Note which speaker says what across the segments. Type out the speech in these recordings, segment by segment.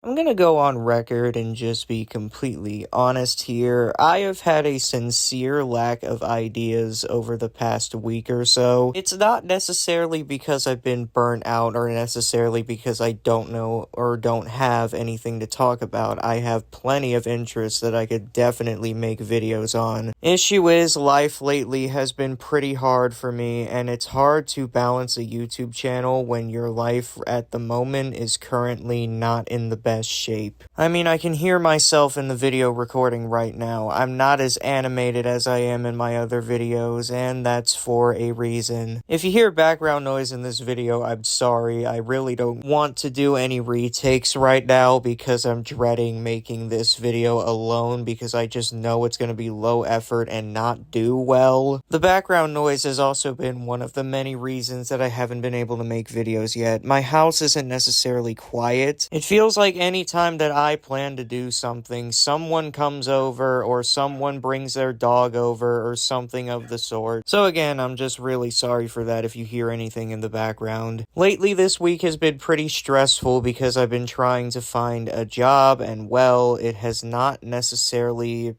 Speaker 1: I'm gonna go on record and just be completely honest here. I have had a sincere lack of ideas over the past week or so. It's not necessarily because I've been burnt out or necessarily because I don't know or don't have anything to talk about. I have plenty of interests that I could definitely make videos on. Issue is, life lately has been pretty hard for me, and it's hard to balance a YouTube channel when your life at the moment is currently not in the best shape. I mean, I can hear myself in the video recording right now. I'm not as animated as I am in my other videos, and that's for a reason. If you hear background noise in this video, I'm sorry. I really don't want to do any retakes right now because I'm dreading making this video alone because I just know it's going to be low effort and not do well. The background noise has also been one of the many reasons that I haven't been able to make videos yet. My house isn't necessarily quiet. It feels like any time that I plan to do something, someone comes over or someone brings their dog over or something of the sort. So again, I'm just really sorry for that if you hear anything in the background. Lately, this week has been pretty stressful because I've been trying to find a job, and well, it has not necessarily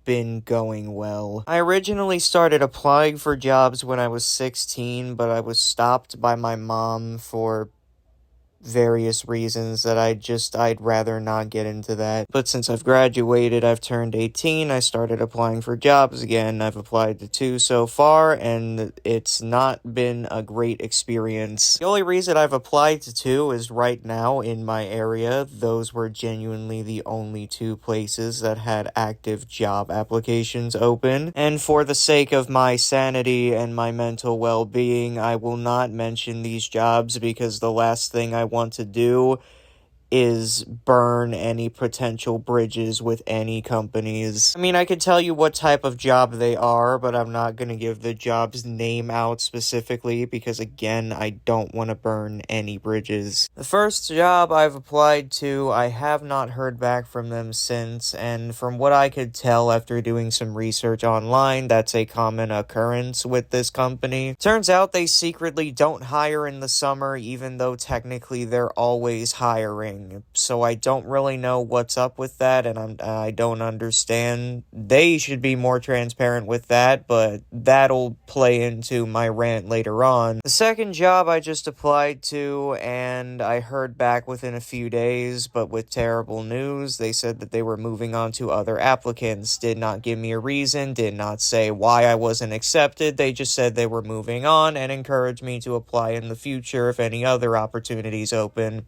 Speaker 1: been going well. I originally started applying for jobs when I was 16, but I was stopped by my mom for various reasons that I'd rather not get into that. But since I've graduated, I've turned 18, I started applying for jobs again. I've applied to 2 so far, and it's not been a great experience. The only reason I've applied to 2 is right now in my area. Those were genuinely the only 2 places that had active job applications open. And for the sake of my sanity and my mental well-being, I will not mention these jobs because the last thing I want to do is burn any potential bridges with any companies. I mean, I could tell you what type of job they are, but I'm not going to give the job's name out specifically because, again, I don't want to burn any bridges. The first job I've applied to, I have not heard back from them since, and from what I could tell after doing some research online, that's a common occurrence with this company. Turns out they secretly don't hire in the summer, even though technically they're always hiring. So I don't really know what's up with that, and I don't understand. They should be more transparent with that, but that'll play into my rant later on. The second job I just applied to, and I heard back within a few days, but with terrible news. They said that they were moving on to other applicants, did not give me a reason, did not say why I wasn't accepted. They just said they were moving on and encouraged me to apply in the future if any other opportunities open,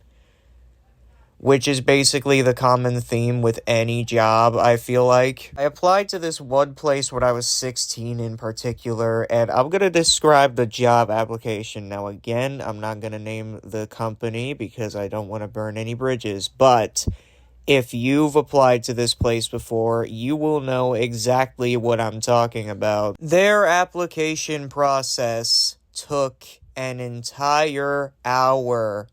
Speaker 1: which is basically the common theme with any job, I feel like. I applied to this one place when I was 16 in particular, and I'm going to describe the job application. Now, again, I'm not going to name the company because I don't want to burn any bridges, but if you've applied to this place before, you will know exactly what I'm talking about. Their application process took an entire hour.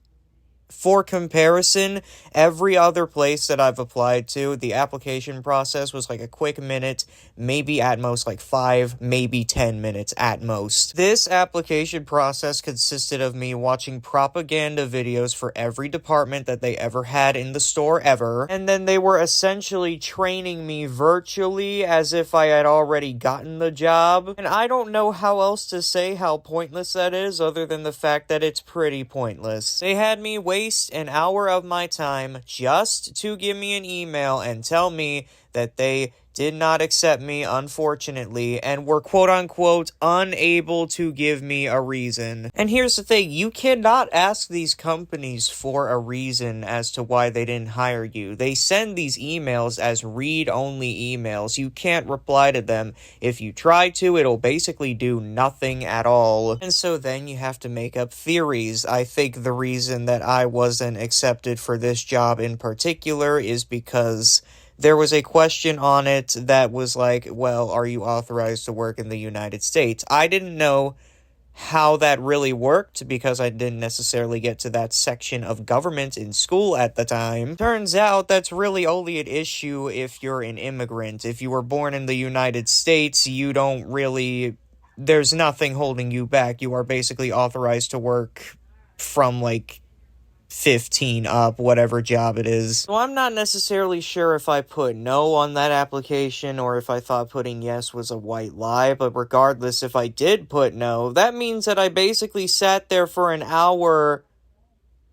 Speaker 1: For comparison, every other place that I've applied to, the application process was like a quick minute, maybe at most like 5, maybe 10 minutes at most. This application process consisted of me watching propaganda videos for every department that they ever had in the store ever, and then they were essentially training me virtually as if I had already gotten the job. And I don't know how else to say how pointless that is other than the fact that it's pretty pointless. They had me waste an hour of my time just to give me an email and tell me that they did not accept me, unfortunately, and were quote-unquote unable to give me a reason. And here's the thing, you cannot ask these companies for a reason as to why they didn't hire you. They send these emails as read-only emails. You can't reply to them. If you try to, it'll basically do nothing at all. And so then you have to make up theories. I think the reason that I wasn't accepted for this job in particular is because there was a question on it that was like, well, are you authorized to work in the United States? I didn't know how that really worked because I didn't necessarily get to that section of government in school at the time. Turns out that's really only an issue if you're an immigrant. If you were born in the United States, there's nothing holding you back. You are basically authorized to work from, like, 15 up, whatever job it is. So I'm not necessarily sure if I put no on that application or if I thought putting yes was a white lie, but regardless, if I did put no, that means that I basically sat there for an hour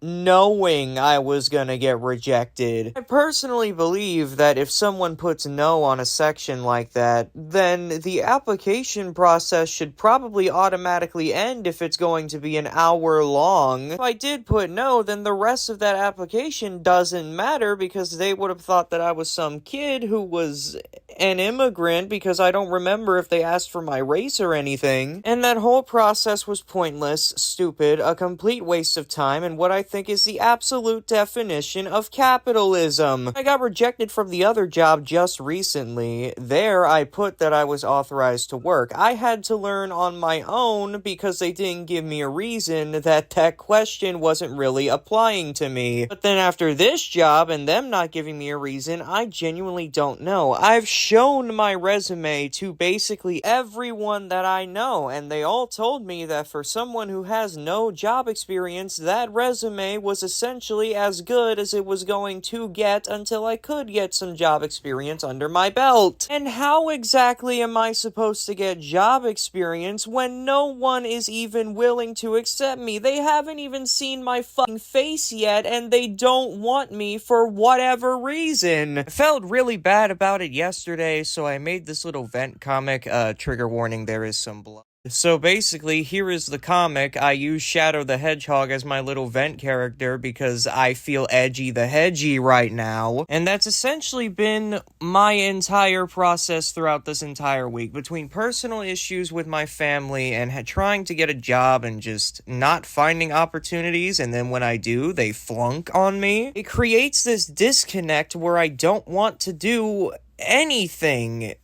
Speaker 1: knowing I was gonna get rejected. I personally believe that if someone puts no on a section like that, then the application process should probably automatically end if it's going to be an hour long. If I did put no, then the rest of that application doesn't matter because they would have thought that I was some kid who was an immigrant because I don't remember if they asked for my race or anything. And that whole process was pointless, stupid, a complete waste of time, and what I think is the absolute definition of capitalism. I got rejected from the other job just recently. There, I put that I was authorized to work. I had to learn on my own because they didn't give me a reason that question wasn't really applying to me. But then after this job and them not giving me a reason, I genuinely don't know. I've shown my resume to basically everyone that I know, and they all told me that for someone who has no job experience, that resume was essentially as good as it was going to get until I could get some job experience under my belt. And how exactly am I supposed to get job experience when no one is even willing to accept me? They haven't even seen my fucking face yet, and they don't want me for whatever reason. I felt really bad about it yesterday, so I made this little vent comic. Trigger warning, there is some blood. So basically, here is the comic. I use Shadow the Hedgehog as my little vent character because I feel edgy the hedgy right now. And that's essentially been my entire process throughout this entire week. Between personal issues with my family and trying to get a job and just not finding opportunities, and then when I do, they flunk on me. It creates this disconnect where I don't want to do anything.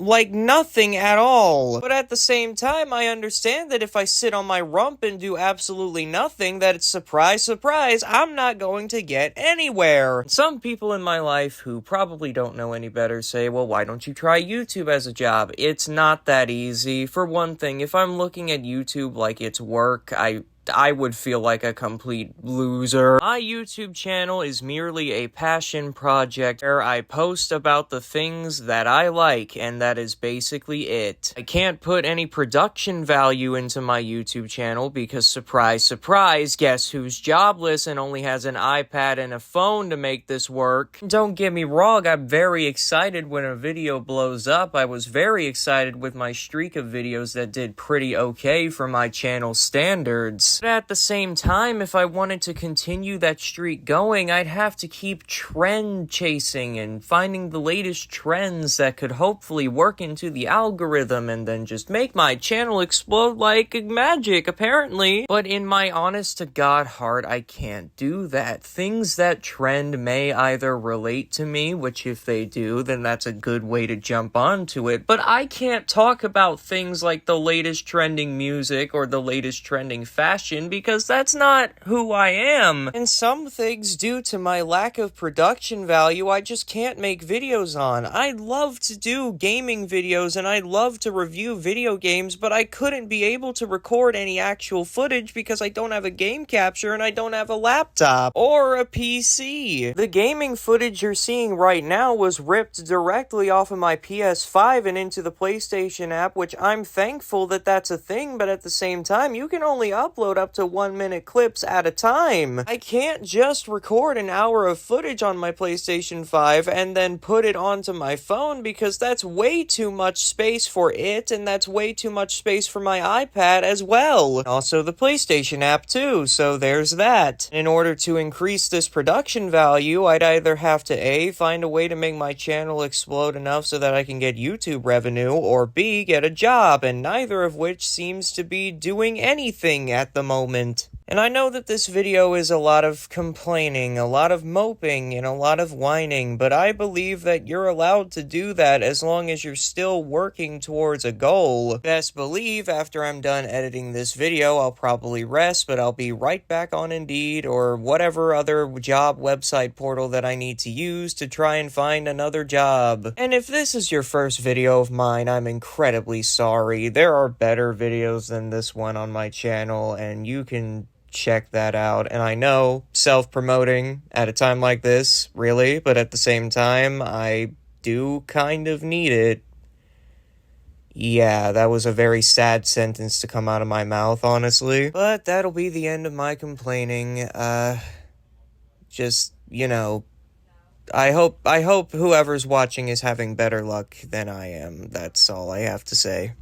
Speaker 1: Like nothing at all. But at the same time, I understand that if I sit on my rump and do absolutely nothing, that it's surprise, surprise, I'm not going to get anywhere. Some people in my life who probably don't know any better say, well, why don't you try YouTube as a job? It's not that easy. For one thing, if I'm looking at YouTube like it's work, I would feel like a complete loser. My YouTube channel is merely a passion project where I post about the things that I like, and that is basically it. I can't put any production value into my YouTube channel because surprise, surprise, guess who's jobless and only has an iPad and a phone to make this work? Don't get me wrong, I'm very excited when a video blows up. I was very excited with my streak of videos that did pretty okay for my channel standards. But at the same time, if I wanted to continue that streak going, I'd have to keep trend chasing and finding the latest trends that could hopefully work into the algorithm and then just make my channel explode like magic, apparently. But in my honest to God heart, I can't do that. Things that trend may either relate to me, which if they do, then that's a good way to jump onto it. But I can't talk about things like the latest trending music or the latest trending fashion because that's not who I am. And some things, due to my lack of production value, I just can't make videos on. I'd love to do gaming videos and I'd love to review video games, but I couldn't be able to record any actual footage because I don't have a game capture and I don't have a laptop or a PC. The gaming footage you're seeing right now was ripped directly off of my PS5 and into the PlayStation app, which I'm thankful that that's a thing, but at the same time, you can only upload up to 1-minute clips at a time. I can't just record an hour of footage on my PlayStation 5 and then put it onto my phone because that's way too much space for it, and that's way too much space for my iPad as well. Also the PlayStation app too, so there's that. In order to increase this production value, I'd either have to A, find a way to make my channel explode enough so that I can get YouTube revenue, or B, get a job, and neither of which seems to be doing anything at the moment. And I know that this video is a lot of complaining, a lot of moping, and a lot of whining, but I believe that you're allowed to do that as long as you're still working towards a goal. Best believe after I'm done editing this video, I'll probably rest, but I'll be right back on Indeed or whatever other job website portal that I need to use to try and find another job. And if this is your first video of mine, I'm incredibly sorry. There are better videos than this one on my channel, and you can check that out. And I know self-promoting at a time like this, really, but at the same time, I do kind of need it. Yeah, that was a very sad sentence to come out of my mouth, honestly. But that'll be the end of my complaining. Just, I hope whoever's watching is having better luck than I am. That's all I have to say.